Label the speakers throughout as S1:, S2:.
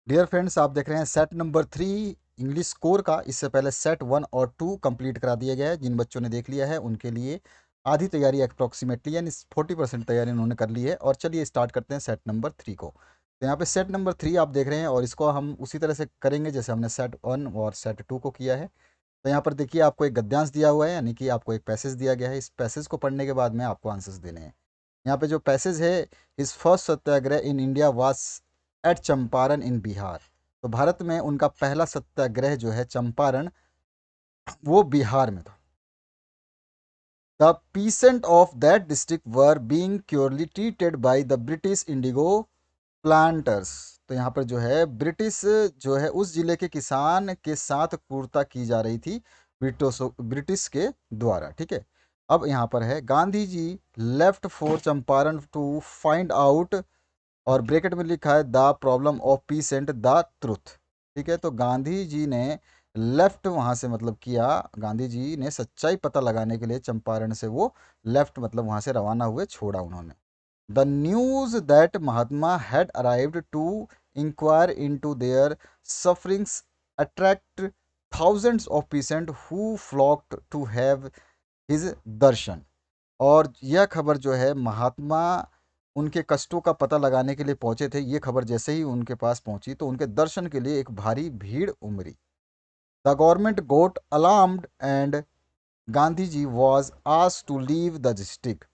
S1: Dear friends, आप देख रहे हैं सेट नंबर 3 इंग्लिश कोर का। इससे पहले सेट 1 और 2 कंप्लीट करा दिया गया है। जिन बच्चों ने देख लिया है उनके लिए आधी तैयारी अप्रॉक्सीमेटली यानी 40% तैयारी उन्होंने कर ली है। और चलिए स्टार्ट करते हैं सेट नंबर 3 को। तो यहाँ पे सेट नंबर 3 आप देख रहे हैं और इसको हम उसी तरह से करेंगे जैसे हमने सेट 1 और सेट 2 को किया है। तो यहाँ पर देखिए आपको एक गद्यांश दिया हुआ है, यानी कि आपको एक पैसेज दिया गया है। इस पैसेज को पढ़ने के बाद में आपको आंसर्स देने हैं। यहाँ पे जो पैसेज है, his first satyagraha in India was at Champaran in Bihar. तो भारत में उनका पहला सत्याग्रह जो है चंपारण, वो बिहार में था। The peasant of that district were being cruelly treated by the British indigo planters. तो यहाँ पर जो है ब्रिटिश जो है उस जिले के किसान के साथ क्रूरता की जा रही थी ब्रिटिश के द्वारा। ठीक है। अब यहाँ पर है Gandhi ji left for Champaran to find out, और ब्रैकेट में लिखा है the problem of peace and the truth. ठीक है। तो गांधी जी ने लेफ्ट वहां से मतलब किया, गांधी जी ने सच्चाई पता लगाने के लिए चंपारण से वो लेफ्ट मतलब वहां से रवाना हुए, छोड़ा उन्होंने। The news that Mahatma had arrived to inquire into their sufferings attract thousands of peasants who flocked to have his darshan. और यह खबर जो है महात्मा उनके कष्टों का पता लगाने के लिए पहुंचे थे, ये खबर जैसे ही उनके पास पहुंची तो उनके दर्शन के लिए एक भारी भीड़ उमड़ी। The government got alarmed and Gandhi ji was asked to leave the district.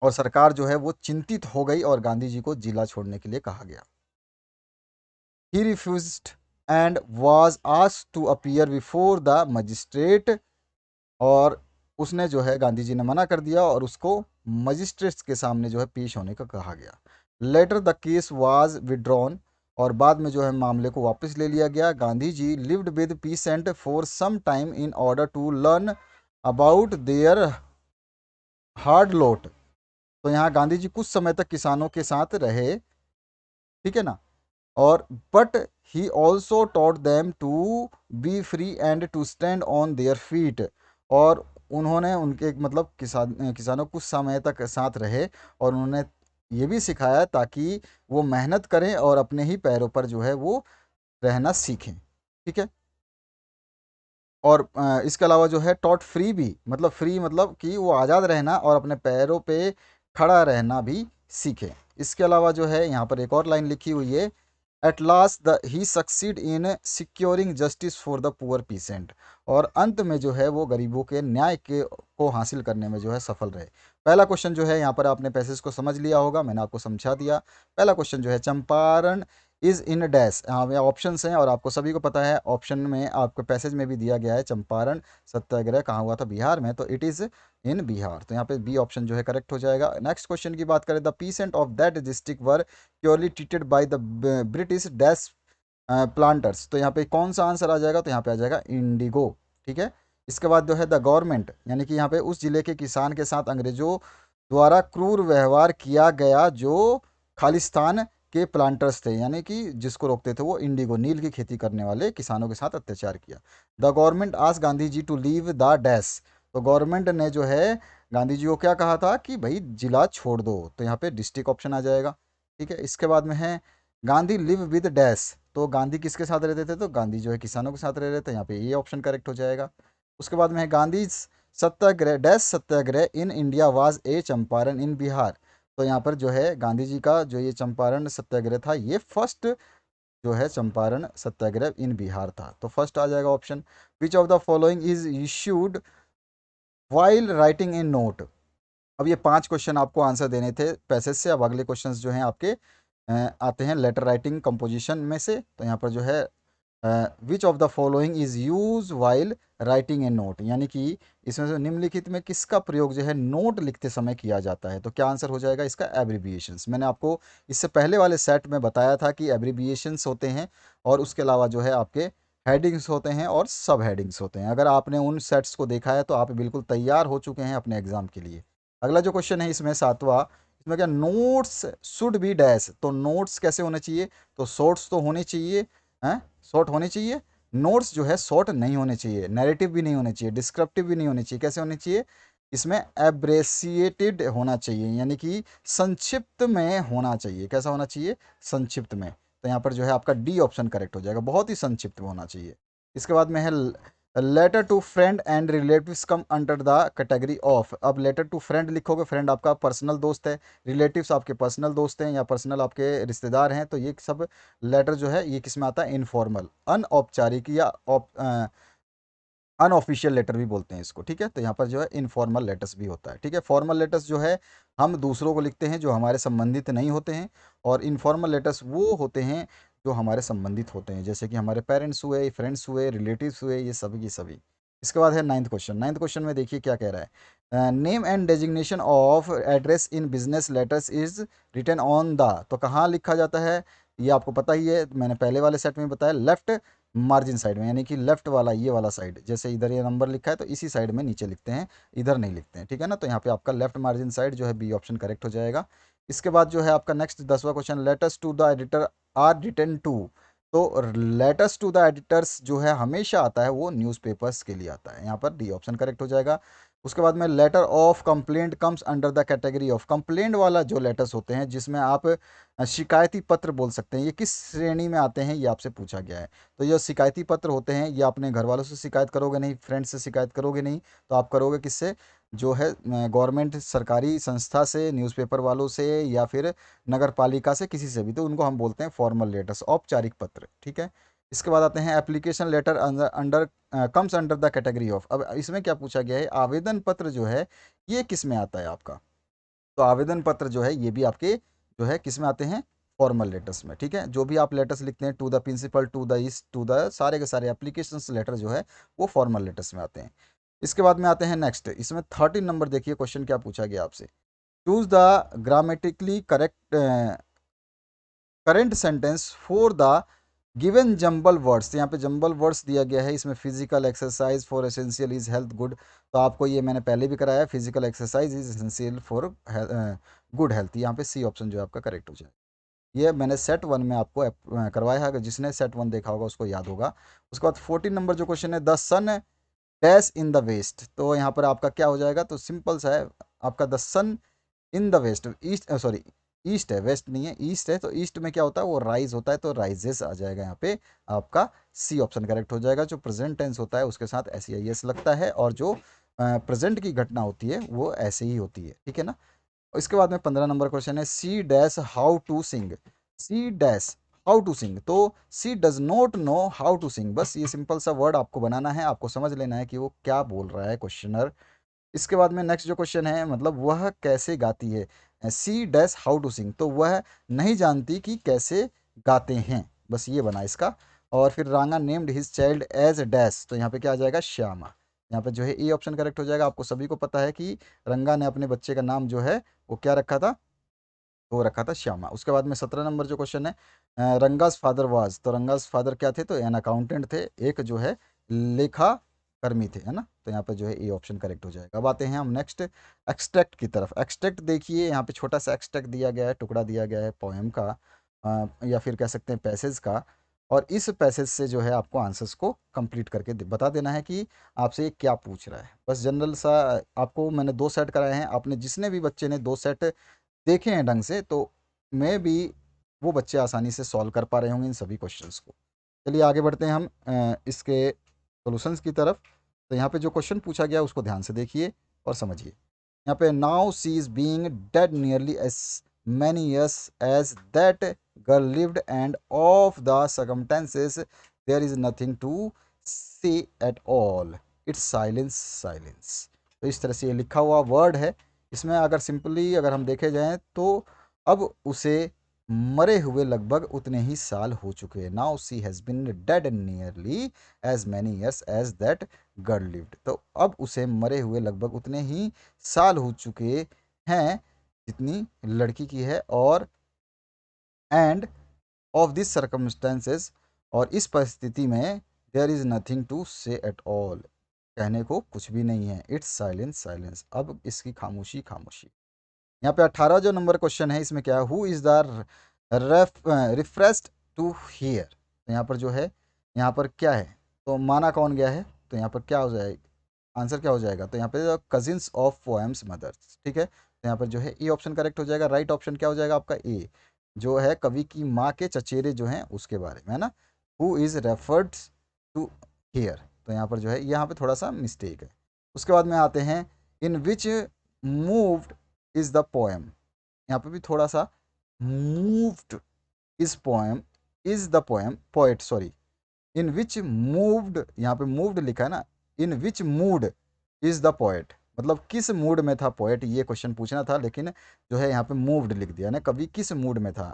S1: और सरकार जो है वो चिंतित हो गई और गांधी जी को जिला छोड़ने के लिए कहा गया। He refused and was asked to appear before the magistrate. और उसने जो है गांधी जी ने मना कर दिया और उसको मजिस्ट्रेट्स के सामने जो है पेश होने का कहा गया। Later the case was withdrawn. और बाद में जो है मामले को वापस ले लिया गया। Gandhi ji lived with peasant for some time in order to learn about their hard lot. तो यहाँ गांधी जी कुछ समय तक किसानों के साथ रहे। ठीक है ना। और but he also taught them to be free and to stand on their feet. और उन्होंने उनके मतलब किसानों कुछ समय तक साथ रहे और उन्होंने ये भी सिखाया ताकि वो मेहनत करें और अपने ही पैरों पर जो है वो रहना सीखें। ठीक है। और इसके अलावा जो है टॉट फ्री भी, मतलब फ्री मतलब कि वो आज़ाद रहना और अपने पैरों पे खड़ा रहना भी सीखें। इसके अलावा जो है यहाँ पर एक और लाइन लिखी हुई है, at last the he succeed in securing justice for the poor pheasant. और अंत में जो है वो गरीबों के न्याय के को हासिल करने में जो है सफल रहे। पहला क्वेश्चन जो है यहाँ पर आपने पैसेज को समझ लिया होगा, मैंने आपको समझा दिया। पहला क्वेश्चन जो है चंपारण इज इन डैश, हाँ ये ऑप्शंस हैं और आपको सभी को पता है। ऑप्शन में आपके पैसेज में भी दिया गया है चंपारण सत्याग्रह कहाँ हुआ था, बिहार में, तो इट इज़ इन बिहार। तो यहाँ पे बी ऑप्शन जो है करेक्ट हो जाएगा। नेक्स्ट क्वेश्चन की बात करें, the peasant of that district were purely treated by the British dash planters. तो यहाँ पे कौन सा आंसर आ जाएगा, तो यहाँ पे आ जाएगा इंडिगो। ठीक है। इसके बाद जो है द गवर्नमेंट, यानी कि यहाँ पे उस जिले के किसान के साथ अंग्रेजों द्वारा क्रूर व्यवहार किया गया जो खालिस्तान के प्लांटर्स थे, यानी कि जिसको रोकते थे वो इंडिगो, नील की खेती करने वाले किसानों के साथ अत्याचार किया। The government asked Gandhi ji to leave the dash. तो गवर्नमेंट ने जो है गांधी जी को क्या कहा था कि भाई जिला छोड़ दो, तो यहाँ पे डिस्ट्रिक्ट ऑप्शन आ जाएगा। ठीक है। इसके बाद में है गांधी लिव विद डैश। तो गांधी किसके साथ रहते थे, तो गांधी जो है किसानों के साथ रह रहे थे, यहाँ पे ये ऑप्शन करेक्ट हो जाएगा। उसके बाद में है Gandhi satyagraha dash satyagraha in India was a Champaran in Bihar. तो यहाँ पर जो है गांधी जी का जो ये चंपारण सत्याग्रह था, ये फर्स्ट जो है चंपारण सत्याग्रह इन बिहार था। तो फर्स्ट आ जाएगा option. Which of the following is issued while writing in note. अब ये 5 क्वेश्चन आपको आंसर देने थे पैसेज से। अब अगले क्वेश्चन जो हैं आपके आते हैं लेटर राइटिंग कंपोजिशन में से। तो यहाँ पर जो है which of the following is use while writing a note, यानी कि इसमें से निम्नलिखित में किसका प्रयोग जो है नोट लिखते समय किया जाता है। तो क्या आंसर हो जाएगा इसका, एब्रीविएशंस। मैंने आपको इससे पहले वाले सेट में बताया था कि एब्रीविएशंस होते हैं और उसके अलावा जो है आपके हेडिंग्स होते हैं और सब हेडिंग्स होते हैं। अगर आपने उन सेट्स को देखा है तो आप बिल्कुल तैयार हो चुके हैं अपने एग्जाम के लिए। अगला जो क्वेश्चन है इसमें 7वां, इसमें क्या नोट्स शुड बी डैश। तो नोट्स कैसे होने चाहिए, तो शॉर्ट्स तो होने चाहिए, हैं शॉर्ट होने चाहिए। नोट्स जो है शॉर्ट नहीं होने चाहिए, नैरेटिव भी नहीं होने चाहिए, डिस्क्रिप्टिव भी नहीं होने चाहिए। कैसे होने चाहिए, इसमें एब्रेसिएटेड होना चाहिए, यानी कि संक्षिप्त में होना चाहिए। कैसा होना चाहिए, संक्षिप्त में। तो यहाँ पर जो है आपका डी ऑप्शन करेक्ट हो जाएगा, बहुत ही संक्षिप्त में होना चाहिए। इसके बाद में है letter to friend and relatives come under the category of. अब लेटर टू फ्रेंड लिखोगे, फ्रेंड आपका पर्सनल दोस्त है, रिलेटिव्स आपके पर्सनल दोस्त हैं या पर्सनल आपके रिश्तेदार हैं, तो ये सब लेटर जो है ये किस में आता है, इनफॉर्मल, अनौपचारिक या अनऑफिशियल लेटर भी बोलते हैं इसको, ठीक है। तो यहाँ पर जो है इनफॉर्मल लेटर्स भी होता है, ठीक है। फॉर्मल लेटर्स जो है हम दूसरों को लिखते हैं जो हमारे संबंधित नहीं होते हैं, और इनफॉर्मल लेटर्स वो होते हैं जो हमारे संबंधित होते हैं, जैसे कि हमारे पेरेंट्स हुए, फ्रेंड्स हुए, रिलेटिव्स हुए, ये सभी की सभी। इसके बाद है नाइन्थ क्वेश्चन। नाइन्थ क्वेश्चन में देखिए क्या कह रहा है, name and designation of address in business letters is written on the. तो कहाँ लिखा जाता है, ये आपको पता ही है, मैंने पहले वाले सेट में बताया, लेफ्ट मार्जिन साइड में, यानी कि लेफ्ट वाला ये वाला साइड, जैसे इधर ये नंबर लिखा है तो इसी साइड में नीचे लिखते हैं, इधर नहीं लिखते हैं, ठीक है ना। तो यहाँ पे आपका लेफ्ट मार्जिन साइड जो है बी ऑप्शन करेक्ट हो जाएगा। इसके बाद जो है आपका नेक्स्ट 10वां question, letters to the editor are written to. तो लेटर्स टू द एडिटर्स जो है हमेशा आता है वो न्यूज़पेपर्स के लिए आता है, यहाँ पर डी ऑप्शन करेक्ट हो जाएगा। उसके बाद में letter of complaint comes under the category of. Complaint वाला जो लेटर्स होते हैं जिसमें आप शिकायती पत्र बोल सकते हैं, ये किस श्रेणी में आते हैं ये आपसे पूछा गया है। तो ये शिकायती पत्र होते हैं, ये अपने घर वालों से शिकायत करोगे नहीं, फ्रेंड्स से शिकायत करोगे नहीं, तो आप करोगे किससे, जो है गवर्नमेंट सरकारी संस्था से, न्यूज़पेपर वालों से, या फिर नगर पालिका से, किसी से भी, तो उनको हम बोलते हैं फॉर्मल लेटर्स, औपचारिक पत्र, ठीक है। इसके बाद आते हैं application letter under comes under the category of. अब इसमें क्या पूछा गया है, आवेदन पत्र जो है ये किस में आता है आपका। तो आवेदन पत्र जो है ये भी आपके जो है किस में आते हैं, फॉर्मल लेटर्स में, ठीक है। जो भी आप लेटर्स लिखते हैं, to the principal, to the east, to the, सारे के सारे एप्लीकेशन लेटर जो है वो फॉर्मल लेटर्स में आते हैं। इसके बाद में आते हैं नेक्स्ट, इसमें 13 नंबर देखिए क्वेश्चन क्या पूछा गया आपसे, choose the grammatically correct current sentence for the given jumble words. यहाँ पे जंबल वर्ड्स दिया गया है, इसमें physical exercise for essential is health good. तो आपको ये मैंने पहले भी कराया है, physical exercise is essential for good health, यहाँ पे सी ऑप्शन जो है आपका करेक्ट हो जाए। ये मैंने सेट 1 में आपको करवाया है, अगर जिसने सेट 1 देखा होगा उसको याद होगा। उसके बाद 14 नंबर जो क्वेश्चन है, the sun dash in the west. तो यहाँ पर आपका क्या हो जाएगा, तो सिंपल सा है आपका, the sun in the west, east, sorry east है, वेस्ट नहीं है, ईस्ट है। तो ईस्ट में क्या होता है, वो राइज होता है, तो राइजेस आ जाएगा यहाँ पे आपका, सी ऑप्शन करेक्ट हो जाएगा। जो प्रेजेंट टेंस होता है उसके साथ एस एस लगता है, और जो प्रेजेंट की घटना होती है वो ऐसे ही होती है, ठीक है ना। इसके बाद में 15 नंबर क्वेश्चन है, she dash how to sing. She dash how to sing, तो she does not know how to sing. बस ये सिंपल सा वर्ड आपको बनाना है, आपको समझ लेना है कि वो क्या बोल रहा है क्वेश्चनर। इसके बाद में नेक्स्ट जो क्वेश्चन है, मतलब वह कैसे गाती है, she dash how to sing, तो वह नहीं जानती कि कैसे गाते हैं, बस ये बना इसका। और फिर Ranga named his child as dash, तो यहाँ पे क्या आ जाएगा, श्यामा। यहाँ पे जो है ए ऑप्शन करेक्ट हो जाएगा। आपको सभी को पता है कि रंगा ने अपने बच्चे का नाम जो है वो क्या रखा था, वो रखा था श्यामा। उसके बाद में 17 नंबर जो क्वेश्चन है, रंगास फादर वाज, तो रंगास फादर क्या थे, तो एन अकाउंटेंट थे, एक जो है लेखा कर्मी थे, है ना। तो यहाँ पे जो है ए ऑप्शन करेक्ट हो जाएगा। अब आते हैं हम नेक्स्ट एक्सट्रैक्ट की तरफ। एक्सट्रैक्ट देखिए, यहाँ पे छोटा सा एक्सट्रैक्ट दिया गया है, टुकड़ा दिया गया है पोएम का, या फिर कह सकते हैं पैसेज का। और इस पैसेज से जो है आपको आंसर्स को कंप्लीट करके बता देना है कि आपसे ये क्या पूछ रहा है। बस जनरल सा, आपको मैंने 2 सेट कराए हैं, आपने जिसने भी बच्चे ने 2 सेट देखे हैं ढंग से, तो मैं भी वो बच्चे आसानी से सॉल्व कर पा रहे होंगे इन सभी क्वेश्चंस को। चलिए आगे बढ़ते हैं हम इसके सॉल्यूशंस की तरफ। तो यहाँ पे जो क्वेश्चन पूछा गया उसको ध्यान से देखिए और समझिए। यहाँ पे now she is being dead nearly as many years as that girl lived and of the circumstances there is nothing to say at all, it's silence silence. तो इस तरह से ये लिखा हुआ वर्ड है। इसमें अगर सिंपली अगर हम देखे जाएं तो अब उसे मरे हुए लगभग उतने ही साल हो चुके हैं। Now she has been dead nearly as many years as that girl lived. तो अब उसे मरे हुए लगभग उतने ही साल हो चुके हैं जितनी लड़की की है, और एंड ऑफ दिस सर्कमस्टेंसेस, और इस परिस्थिति में there is nothing to say at all, कहने को कुछ भी नहीं है, इट्स साइलेंस साइलेंस, अब इसकी खामोशी खामोशी। यहाँ पे 18 जो नंबर क्वेश्चन है, इसमें क्या है, who is the refreshed to here. तो यहाँ पर जो है, यहाँ पर क्या है, तो माना कौन गया है, तो यहाँ पर क्या हो जाएगा, आंसर क्या हो जाएगा, तो यहाँ पे कजिन्स ऑफ पोएम्स मदर्स, ठीक है। तो यहाँ पर जो है ए ऑप्शन करेक्ट हो जाएगा। राइट ऑप्शन क्या हो जाएगा आपका, ए। जो है कवि की माँ के चचेरे जो हैं उसके बारे में, है ना। Who is referred to here, तो यहाँ पर जो है यहाँ पे थोड़ा सा मिस्टेक है। उसके बाद में आते हैं इन विच मूव्ड इज द पोएम, यहाँ पे भी थोड़ा सा moved is poem, is the poem poet, sorry, in which moved, यहाँ पे मूव्ड लिखा है ना, इन विच मूड इज द पोएट, मतलब किस मूड में था पोएट, ये क्वेश्चन पूछना था, लेकिन जो है यहाँ पे मूव्ड लिख दिया ना, कवि किस मूड में था।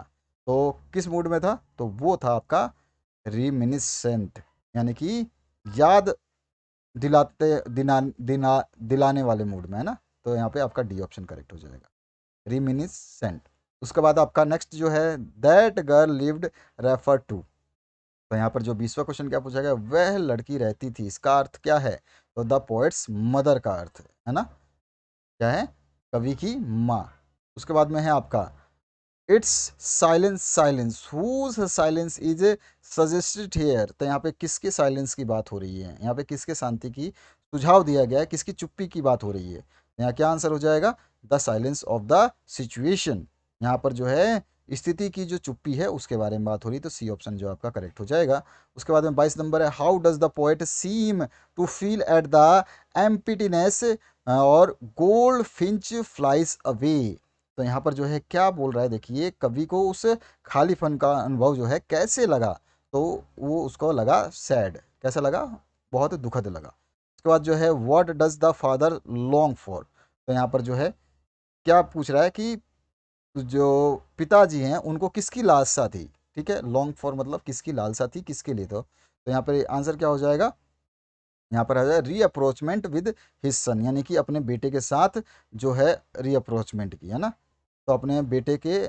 S1: तो किस मूड में था, तो वो था आपका रिमिनिसेंट, यानी कि याद दिलाने वाले मूड में, है ना। तो यहाँ पे आपका डी ऑप्शन करेक्ट हो जाएगा, रिमिनिसेंट। उसके बाद आपका नेक्स्ट जो है that girl lived refer to, तो यहाँ पर जो 20वां क्वेश्चन क्या पूछा गया, वह लड़की रहती थी, इसका अर्थ क्या है, तो द पोएट्स मदर का अर्थ है ना, क्या है, कवि की माँ। उसके बाद में है आपका it's silence silence whose silence is suggested here, तो यहाँ पे किसके साइलेंस की बात हो रही है, यहाँ पे किसके शांति की सुझाव दिया गया है, किसकी चुप्पी की बात हो रही है, यहाँ क्या आंसर हो जाएगा, the silence of the situation, यहाँ पर जो है स्थिति की जो चुप्पी है उसके बारे में बात हो रही है, तो सी ऑप्शन जो आपका करेक्ट हो जाएगा। उसके बाद में 22 नंबर है how does the poet seem to feel at the emptiness और गोल्ड फिंच फ्लाइज अवे, तो यहाँ पर जो है क्या बोल रहा है, देखिए कवि को उस खालीपन का अनुभव जो है कैसे लगा, तो वो उसको लगा सैड, कैसा लगा, बहुत दुखद लगा। उसके बाद जो है what does the father long for, तो यहाँ पर जो है क्या पूछ रहा है कि जो पिताजी हैं उनको किसकी लालसा थी, ठीक है, लॉन्ग फॉर मतलब किसकी लालसा थी, किसके लिए, तो यहाँ पर आंसर क्या हो जाएगा, यहाँ पर आ जाए रीअप्रोचमेंट विद हिज सन, यानी कि अपने बेटे के साथ जो है रीअप्रोचमेंट की, है ना, तो अपने बेटे के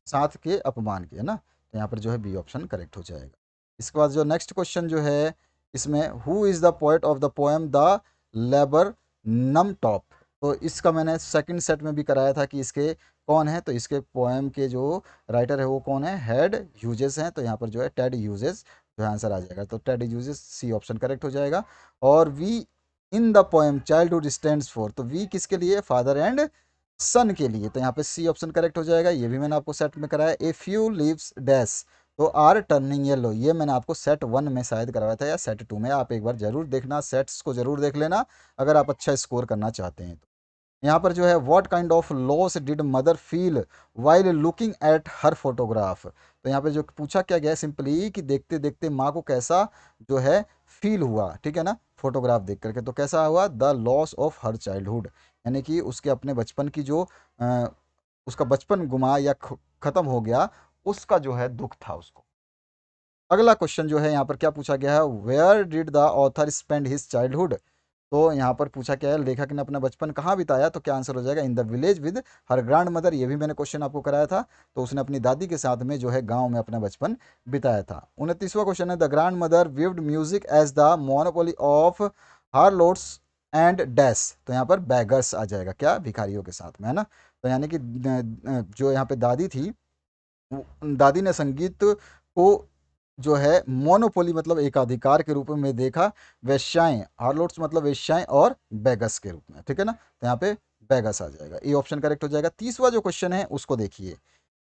S1: साथ के अपमान की, है ना, तो यहाँ पर जो है बी ऑप्शन करेक्ट हो जाएगा। इसके बाद जो नेक्स्ट क्वेश्चन जो है इसमें who is the poet of the poem the laburnum top, तो इसका मैंने सेकंड सेट में भी कराया था कि इसके कौन है, तो इसके पोएम के जो राइटर है वो कौन है, हेड ह्यूजेस हैं, तो यहाँ पर जो है टेड ह्यूजेस जो है आंसर आ जाएगा, तो Ted Hughes C option correct हो जाएगा। और we in the poem childhood stands for, तो वी किसके लिए, फादर एंड सन के लिए, तो यहाँ पे सी ऑप्शन करेक्ट हो जाएगा, ये भी मैंने आपको सेट में कराया। ए फ्यू लीव्स डैश, तो आर टर्निंग येलो, ये मैंने आपको सेट 1 में शायद करवाया था या सेट 2 में, आप एक बार जरूर देखना, सेट्स को जरूर देख लेना अगर आप अच्छा स्कोर करना चाहते हैं तो। यहाँ पर जो है what kind of loss did mother feel while looking at her photograph, तो यहाँ पे जो पूछा क्या गया सिंपली कि देखते देखते माँ को कैसा जो है फील हुआ, ठीक है ना, फोटोग्राफ देख करके, तो कैसा हुआ, the loss of her childhood, यानी कि उसके अपने बचपन की जो उसका बचपन गुमा या खत्म हो गया, उसका जो है दुख था उसको। अगला क्वेश्चन जो है यहाँ पर क्या पूछा गया है, where did the author spend his childhood, तो यहाँ पर पूछा क्या है लेखक ने अपना बचपन कहाँ बिताया, तो क्या आंसर हो जाएगा, in the village with her grand mother, ये भी मैंने क्वेश्चन आपको कराया था, तो उसने अपनी दादी के साथ में जो है गांव में अपना बचपन बिताया था। 29वां क्वेश्चन है the grandmother viewed music as the monopoly of harlots and dash, तो यहाँ पर बैगर्स आ जाएगा, क्या, भिखारियों के साथ में, है ना, तो यानी कि जो यहाँ पे दादी थी, दादी ने संगीत को जो है मोनोपोली मतलब एकाधिकार के रूप में देखा, वेश्याएं, हार्लोट्स मतलब वेश्याएं, और बेगस के रूप में, ठीक है ना, तो यहाँ पे बेगस आ जाएगा, ये ऑप्शन करेक्ट हो जाएगा। 30वां जो क्वेश्चन है उसको देखिए,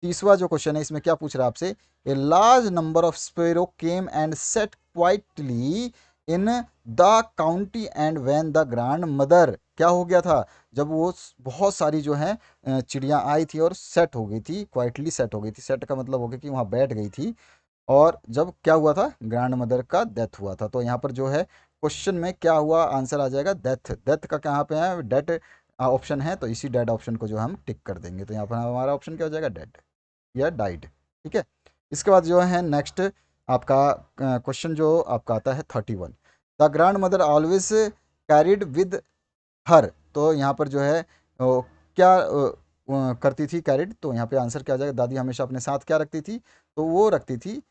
S1: 30वां जो क्वेश्चन है इसमें क्या पूछ रहा है आपसे, a large number of sparrow came and set quietly in the county and when the grand mother, क्या हो गया था, जब वो बहुत सारी जो है चिड़िया आई थी और सेट हो गई थी, क्वाइटली सेट हो गई थी, सेट का मतलब हो गया कि वहाँ बैठ गई थी, और जब क्या हुआ था, ग्रैंड मदर का डेथ हुआ था, तो यहाँ पर जो है क्वेश्चन में क्या हुआ, आंसर आ जाएगा डेथ, डेथ का कहाँ पे है, डेट ऑप्शन है, तो इसी डेड ऑप्शन को जो हम टिक कर देंगे, तो यहाँ पर हमारा ऑप्शन क्या हो जाएगा, डेड या डाइड, ठीक है। इसके बाद जो है नेक्स्ट आपका क्वेश्चन जो आपका आता है 31, the grand mother always carried with her, तो यहाँ पर जो है क्या करती थी कैरिड, तो यहाँ पे आंसर क्या आ जाएगा, दादी हमेशा अपने साथ क्या रखती थी, तो वो रखती थी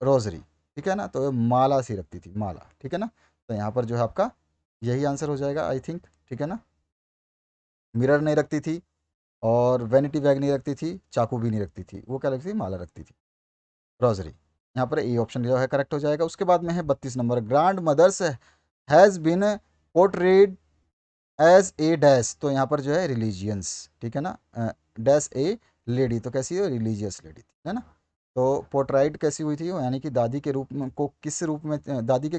S1: रोजरी, ठीक है ना, तो माला सी रखती थी, माला, ठीक है ना, तो यहाँ पर जो है आपका यही आंसर हो जाएगा आई थिंक, ठीक है ना, मिरर नहीं रखती थी, और वैनिटी बैग नहीं रखती थी, चाकू भी नहीं रखती थी, वो क्या रखती थी, माला रखती थी, रोजरी, यहाँ पर ए ऑप्शन जो है करेक्ट हो जाएगा। उसके बाद में है 32 नंबर, grandmothers has been portrayed as a dash, तो यहाँ पर जो है रिलीजियंस, ठीक है ना, डैश ए लेडी, तो कैसी है, रिलीजियस लेडी थी, है ना। तो पोर्ट्राइट कैसी हुई थी, यानी कि दादी के रूप में को किस रूप में, दादी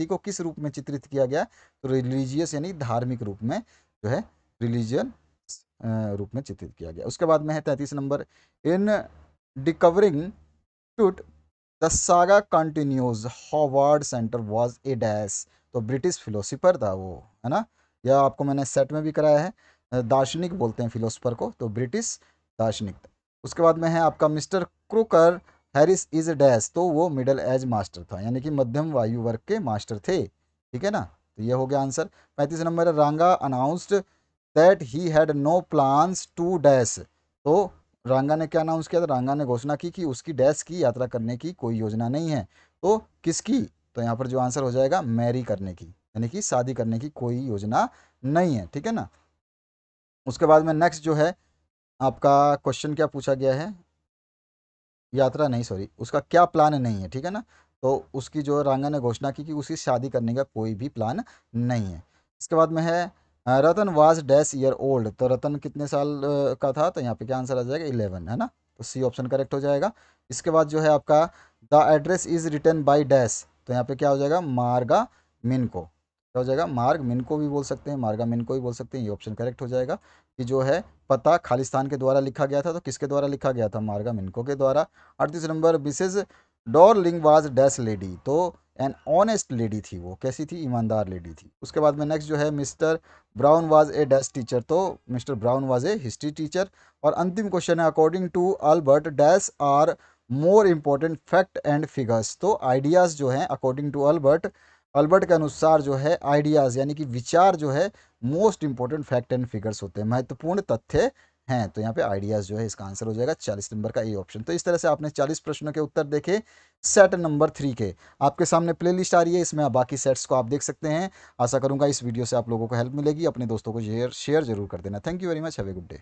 S1: को किस रूप में चित्रित किया गया, तो रिलीजियस यानी धार्मिक रूप में जो है, रिलीजियन रूप में चित्रित किया गया। उसके बाद में है 33 number, in discovering truth the saga continues, Howard Center was a dash, तो ब्रिटिश फिलोसोफर था वो, है ना। या आपको मैंने सेट में भी कराया है, दार्शनिक बोलते हैं फिलोसोफर को, तो ब्रिटिश दार्शनिक था। उसके बाद में है आपका मिस्टर क्रूकर हैरिस इज डैश, तो वो मिडल एज मास्टर था, यानी कि मध्यम वायु वर्ग के मास्टर थे, ठीक है ना। तो ये हो गया आंसर। 35 नंबर है, Ranga announced that he had no plans to dash, तो रांगा ने क्या अनाउंस किया था, रांगा ने घोषणा की कि उसकी डैश की यात्रा करने की कोई योजना नहीं है, तो किसकी, तो यहाँ पर जो आंसर हो जाएगा मैरी करने की, यानी कि शादी करने की कोई योजना नहीं है, ठीक है ना। उसके बाद में नेक्स्ट जो है आपका क्वेश्चन क्या पूछा गया है, यात्रा नहीं सॉरी, उसका क्या प्लान नहीं है, ठीक है ना। तो उसकी जो रांगा ने घोषणा की कि उसकी शादी करने का कोई भी प्लान नहीं है। इसके बाद में है रतन वाज डैश ईयर ओल्ड, तो रतन कितने साल का था, तो यहाँ पे क्या आंसर आ जाएगा, 11, है ना। तो सी ऑप्शन करेक्ट हो जाएगा। इसके बाद जो है आपका the address is written by dash, तो यहाँ पे क्या हो जाएगा, मार्गा मिनको, क्या हो जाएगा, मार्ग मिनको भी बोल सकते हैं, मार्गा मिनको भी बोल सकते हैं, ये ऑप्शन करेक्ट हो जाएगा। कि जो है पता खालिस्तान के द्वारा लिखा गया था, तो किसके द्वारा लिखा गया था, मार्गा मिनको के द्वारा। 38 नंबर, Mrs Darling was dash lady, तो एन ऑनेस्ट लेडी थी वो, कैसी थी, ईमानदार लेडी थी। उसके बाद में नेक्स्ट जो है mister Brown was a dash teacher, तो mister Brown was a history teacher. और अंतिम क्वेश्चन है, according to Albert dash are more important fact and figures, तो आइडियाज़ जो हैं अकॉर्डिंग टू अल्बर्ट, अल्बर्ट के अनुसार जो है आइडियाज़ यानी कि विचार जो है most important fact and figures होते हैं, महत्वपूर्ण तथ्य हैं, तो यहाँ पे आइडियाज़ जो है इसका आंसर हो जाएगा 40 नंबर का ए ऑप्शन। तो इस तरह से आपने 40 प्रश्नों के उत्तर देखे सेट नंबर 3 के। आपके सामने प्ले लिस्ट आ रही है, इसमें आप बाकी सेट्स को आप देख सकते हैं। आशा करूंगा इस वीडियो से आप लोगों को हेल्प मिलेगी, अपने दोस्तों को शेयर जरूर कर देना। Thank you very much, have a good day.